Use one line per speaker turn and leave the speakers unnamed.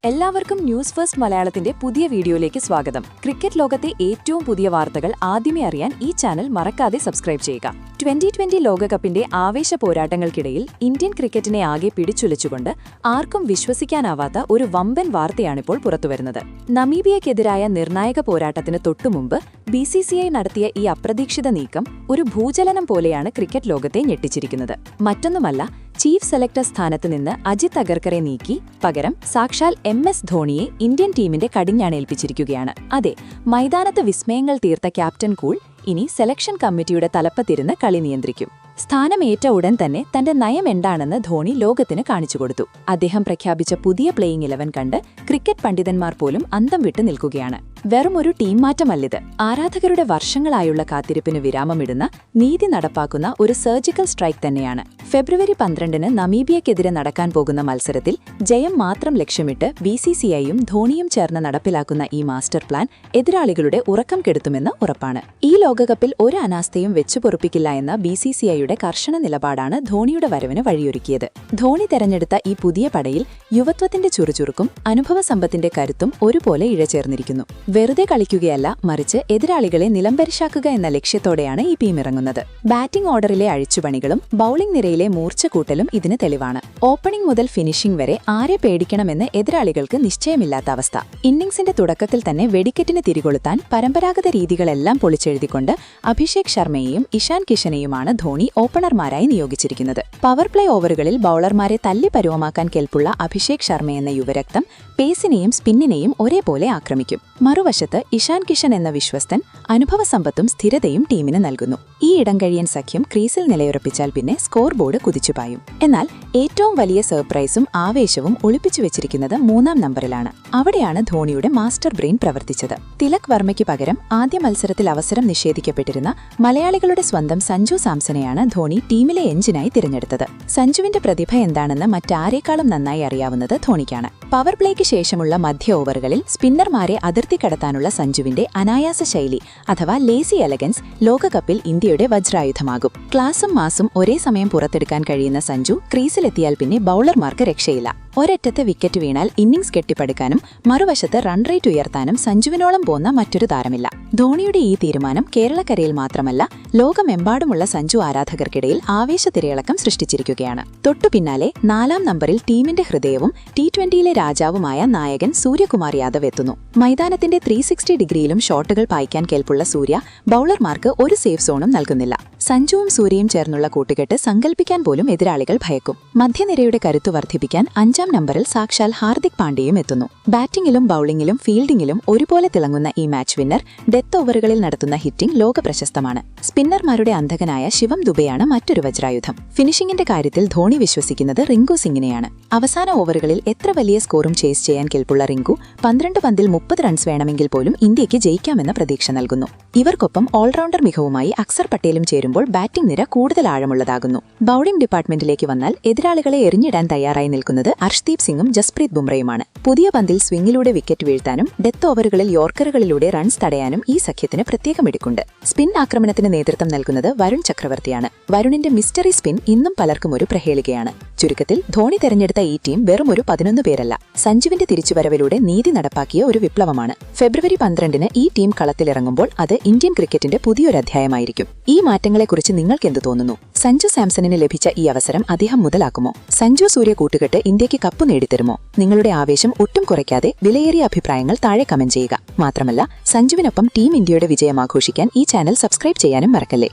എല്ലാവർക്കും news first മലയാളത്തിന്റെ പുതിയ വീഡിയോയിലേക്ക് സ്വാഗതം. ക്രിക്കറ്റ് ലോകത്തെ ഏറ്റവും പുതിയ വാർത്തകൾ ആദ്യമേ അറിയാൻ ഈ ചാനൽ മറക്കാതെ സബ്സ്ക്രൈബ് ചെയ്യുക. 2020 ലോകകപ്പിന്റെ ആവേശ പോരാട്ടങ്ങൾക്കിടയിൽ ഇന്ത്യൻ ക്രിക്കറ്റിനെ ആകെ പിടിച്ചുലച്ചുകൊണ്ട് ആർക്കും വിശ്വസിക്കാനാവാത്ത ഒരു വമ്പൻ വാർത്തയാണിപ്പോൾ പുറത്തുവരുന്നത്. നമീബിയക്കെതിരായ നിർണായക പോരാട്ടത്തിന് തൊട്ടുമുമ്പ് BCCI നടത്തിയ ഈ അപ്രതീക്ഷിത നീക്കം ഒരു ഭൂചലനം പോലെയാണ് ക്രിക്കറ്റ് ലോകത്തെ ഞെട്ടിച്ചിരിക്കുന്നത്. മറ്റൊന്നുമല്ല, ചീഫ് സെലക്ടർ സ്ഥാനത്ത് നിന്ന് അജിത് അഗർക്കറെ നീക്കി പകരം സാക്ഷാൽ MS ധോണിയെ ഇന്ത്യൻ ടീമിന്റെ കടിഞ്ഞാണേൽപ്പിച്ചിരിക്കുകയാണ്. അതെ, മൈതാനത്ത് വിസ്മയങ്ങൾ തീർത്ത ക്യാപ്റ്റൻ കൂൾ ഇനി സെലക്ഷൻ കമ്മിറ്റിയുടെ തലപ്പത്തിരുന്ന് കളി നിയന്ത്രിക്കും. സ്ഥാനമേറ്റ ഉടൻ തന്നെ തന്റെ നയം എന്താണെന്ന് ധോണി ലോകത്തിന് കാണിച്ചുകൊടുത്തു. അദ്ദേഹം പ്രഖ്യാപിച്ച പുതിയ പ്ലേയിങ് 11 കണ്ട് ക്രിക്കറ്റ് പണ്ഡിതന്മാർ പോലും അന്തം വിട്ടു നിൽക്കുകയാണ്. വെറുമൊരു ടീം മാറ്റമല്ലിത്. ആരാധകരുടെ വർഷങ്ങളായുള്ള കാത്തിരിപ്പിന് വിരാമമിടുന്ന, നീതി നടപ്പാക്കുന്ന ഒരു സർജിക്കൽ സ്ട്രൈക്ക് തന്നെയാണ്. ഫെബ്രുവരി 12-ന് നമീബിയക്കെതിരെ നടക്കാൻ പോകുന്ന മത്സരത്തിൽ ജയം മാത്രം ലക്ഷ്യമിട്ട് BCCIയും ധോണിയും ചേർന്ന് നടപ്പിലാക്കുന്ന ഈ മാസ്റ്റർ പ്ലാൻ എതിരാളികളുടെ ഉറക്കം കെടുത്തുമെന്ന് ഉറപ്പാണ്. ഈ ലോകകപ്പിൽ ഒരു അനാസ്ഥയും വെച്ചുപൊറുപ്പിക്കില്ല എന്ന BCCIയുടെ കർശന നിലപാടാണ് ധോണിയുടെ വരവിന് വഴിയൊരുക്കിയത്. ധോണി തെരഞ്ഞെടുത്ത ഈ പുതിയ പടയിൽ യുവത്വത്തിന്റെ ചുറുചുറുക്കും അനുഭവസമ്പത്തിന്റെ കരുത്തും ഒരുപോലെ ഇഴചേർന്നിരിക്കുന്നു. വെറുതെ കളിക്കുകയല്ല, മറിച്ച് എതിരാളികളെ നിലംപരിശാക്കുക എന്ന ലക്ഷ്യത്തോടെയാണ് ഈ ടീം ഇറങ്ങുന്നത്. ബാറ്റിംഗ് ഓർഡറിലെ അഴിച്ചുപണികളും ബൌളിംഗ് നിരയിലെ മൂർച്ചകൂട്ടലും ഇതിന് തെളിവാണ്. ഓപ്പണിംഗ് മുതൽ ഫിനിഷിംഗ് വരെ ആരെ പേടിക്കണമെന്ന് എതിരാളികൾക്ക് നിശ്ചയമില്ലാത്ത അവസ്ഥ. ഇന്നിംഗ്സിന്റെ തുടക്കത്തിൽ തന്നെ വെടിക്കെറ്റിന് തിരികൊളുത്താൻ പരമ്പരാഗത രീതികളെല്ലാം പൊളിച്ചെഴുതിക്കൊണ്ട് അഭിഷേക് ശർമ്മയെയും ഇഷാൻ കിഷനെയുമാണ് ധോണി ഓപ്പണർമാരായി നിയോഗിച്ചിരിക്കുന്നത്. പവർ പ്ലേ ഓവറുകളിൽ ബൌളർമാരെ തല്ലി പരുവമാക്കാൻ കെൽപ്പുള്ള അഭിഷേക് ശർമ്മയെന്ന യുവരക്തം പേസിനെയും സ്പിന്നിനെയും ഒരേപോലെ ആക്രമിക്കും. മറുവശത്ത് ഇഷാൻ കിഷൻ എന്ന വിശ്വസ്തൻ അനുഭവസമ്പത്തും സ്ഥിരതയും ടീമിന് നൽകുന്നു. ഈ ഇടംകഴിയൻ സഖ്യം ക്രീസിൽ നിലയുറപ്പിച്ചാൽ പിന്നെ സ്കോർ ബോർഡ് കുതിച്ചുപായും. എന്നാൽ ഏറ്റവും വലിയ സർപ്രൈസും ആവേശവും ഒളിപ്പിച്ചു വെച്ചിരിക്കുന്നത് 3-ാം നമ്പറിലാണ്. അവിടെയാണ് ധോണിയുടെ മാസ്റ്റർ ബ്രെയിൻ പ്രവർത്തിച്ചത്. തിലക് വർമ്മയ്ക്ക് പകരം ആദ്യ മത്സരത്തിൽ അവസരം നിഷേധിക്കപ്പെട്ടിരുന്ന മലയാളികളുടെ സ്വന്തം സഞ്ജു സാംസണെയാണ് ധോണി ടീമിലെ എഞ്ചിനായി തിരഞ്ഞെടുത്തത്. സഞ്ജുവിന്റെ പ്രതിഭ എന്താണെന്ന് മറ്റാരേക്കാളും നന്നായി അറിയാവുന്നത് ധോണിക്കാണ്. പവർ പ്ലേക്ക് ശേഷമുള്ള മധ്യ ഓവറുകളിൽ സ്പിന്നർമാരെ അതിർത്തി കടത്താനുള്ള സഞ്ജുവിന്റെ അനായാസ ശൈലി അഥവാ ലേസി എലഗൻസ് ലോകകപ്പിൽ ഇന്ത്യയുടെ വജ്രായുധമാകും. ക്ലാസും മാസും ഒരേ സമയം പുറത്തെടുക്കാൻ കഴിയുന്ന സഞ്ജു ക്രീസിലെത്തിയാൽ പിന്നെ ബൌളർമാർക്ക് രക്ഷയില്ല. ഒരറ്റത്ത് വിക്കറ്റ് വീണാൽ ഇന്നിംഗ്സ് കെട്ടിപ്പടുക്കാനും മറുവശത്ത് റൺ റേറ്റ് ഉയർത്താനും സഞ്ജുവിനോളം പോന്ന മറ്റൊരു താരമില്ല. ധോണിയുടെ ഈ തീരുമാനം കേരളക്കരയിൽ മാത്രമല്ല, ലോകമെമ്പാടുമുള്ള സഞ്ജു ആരാധകർക്കിടയിൽ ആവേശത്തിരയിളക്കം സൃഷ്ടിച്ചിരിക്കുകയാണ്. തൊട്ടുപിന്നാലെ 4-ാം നമ്പറിൽ ടീമിന്റെ ഹൃദയവും T20യിലെ രാജാവുമായ നായകൻ സൂര്യകുമാർ യാദവ് എത്തുന്നു. മൈതാനത്തിന്റെ 360 ഡിഗ്രിയിലും ഷോട്ടുകൾ പായിക്കാൻ കേൾപ്പുള്ള സൂര്യ ബൌളർമാർക്ക് ഒരു സേഫ് സോണും നൽകുന്നില്ല. സഞ്ജുവും സൂര്യയും ചേർന്നുള്ള കൂട്ടുകെട്ട് സങ്കൽപ്പിക്കാൻ പോലും എതിരാളികൾ ഭയക്കും. മധ്യനിരയുടെ കരുത്തു വർദ്ധിപ്പിക്കാൻ 5-ാം നമ്പറിൽ സാക്ഷാൽ ഹാർദിക് പാണ്ഡ്യയും എത്തുന്നു. ബാറ്റിംഗിലും ബൌളിംഗിലും ഫീൽഡിംഗിലും ഒരുപോലെ തിളങ്ങുന്ന ഈ മാച്ച് വിന്നർ ഡെത്ത് ഓവറുകളിൽ നടത്തുന്ന ഹിറ്റിംഗ് ലോകപ്രശസ്തമാണ്. സ്പിന്നർമാരുടെ അന്ധകനായ ശിവം ദുബെയാണ് മറ്റൊരു വജ്രായുധം. ഫിനിഷിംഗിന്റെ കാര്യത്തിൽ ധോണി വിശ്വസിക്കുന്നത് റിങ്കു സിംഗിനെയാണ്. അവസാന ഓവറുകളിൽ എത്ര വലിയ സ്കോറും ചേസ് ചെയ്യാൻ കെൽപ്പുള്ള റിങ്കു 12 പന്തിൽ 30 റൺസ് വേണമെങ്കിൽ പോലും ഇന്ത്യക്ക് ജയിക്കാമെന്ന പ്രതീക്ഷ നൽകുന്നു. ഇവർക്കൊപ്പം ഓൾറൗണ്ടർ മികവുമായി അക്സർ പട്ടേലും ചേരുമ്പോൾ ബാറ്റിംഗ് നിര കൂടുതൽ ആഴമുള്ളതാകുന്നു. ബൌളിംഗ് ഡിപ്പാർട്ട്മെന്റിലേക്ക് വന്നാൽ എതിരാളികളെ എറിഞ്ഞിടാൻ തയ്യാറായി നിൽക്കുന്നത് അർഷ്ദീപ് സിംഗും ജസ്പ്രീത് ബുംറയുമാണ്. പുതിയ പന്തിൽ സ്വിംഗിലൂടെ വിക്കറ്റ് വീഴ്ത്താനും ഡെത്ത് ഓവറുകളിൽ യോർക്കറുകളിലൂടെ റൺസ് തടയാനും ഈ സഖ്യത്തിന് പ്രത്യേക മിടുക്കുണ്ട്. സ്പിൻ ആക്രമണത്തിന് നേതൃത്വം നൽകുന്നത് വരുൺ ചക്രവർത്തിയാണ്. വരുണിന്റെ മിസ്റ്ററി സ്പിൻ ഇന്നും പലർക്കും ഒരു പ്രഹേളികയാണ്. ചുരുക്കത്തിൽ ധോണി തെരഞ്ഞെടുത്ത ഈ ടീം വെറും ഒരു 11 പേരല്ല, സഞ്ജുവിന്റെ തിരിച്ചുവരവിലൂടെ നീതി നടപ്പാക്കിയ ഒരു വിപ്ലവമാണ്. ഫെബ്രുവരി 12-ന് ഈ ടീം കളത്തിലിറങ്ങുമ്പോൾ അത് ഇന്ത്യൻ ക്രിക്കറ്റിന്റെ പുതിയൊരു അധ്യായമായിരിക്കും. ഈ മാറ്റങ്ങളെക്കുറിച്ച് നിങ്ങൾക്കെന്ത് തോന്നുന്നു? സഞ്ജു സാംസണിന് ലഭിച്ച ഈ അവസരം അദ്ദേഹം മുതലാക്കുമോ? സഞ്ജു സൂര്യ കൂട്ടുകെട്ട് ഇന്ത്യക്ക് കപ്പ് നേടിത്തരുമോ? നിങ്ങളുടെ ആവേശം ഒട്ടും കുറയ്ക്കാതെ വിലയേറിയ അഭിപ്രായങ്ങൾ താഴെ കമന്റ് ചെയ്യുക. മാത്രമല്ല, സഞ്ജുവിനൊപ്പം ടീം ഇന്ത്യയുടെ വിജയം ആഘോഷിക്കാൻ ഈ ചാനൽ സബ്സ്ക്രൈബ് ചെയ്യാനും മറക്കല്ലേ.